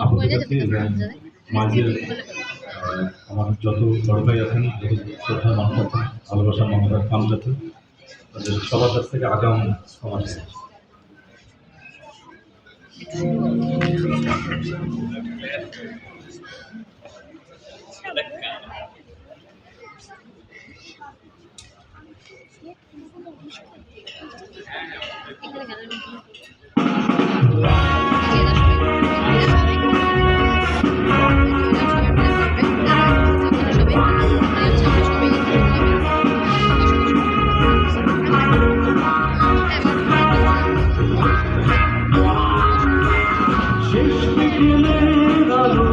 আপনাদের কাছে মাঝের আমার যত বড় ভাই আছেন, যত শ্রদ্ধা মানুষ আছেন, ভালোবাসার মমতার মানুষ আছেন, তাদের সবার কাছ থেকে আগাম ক্ষমা চাই। শেষ বিকেলের আলো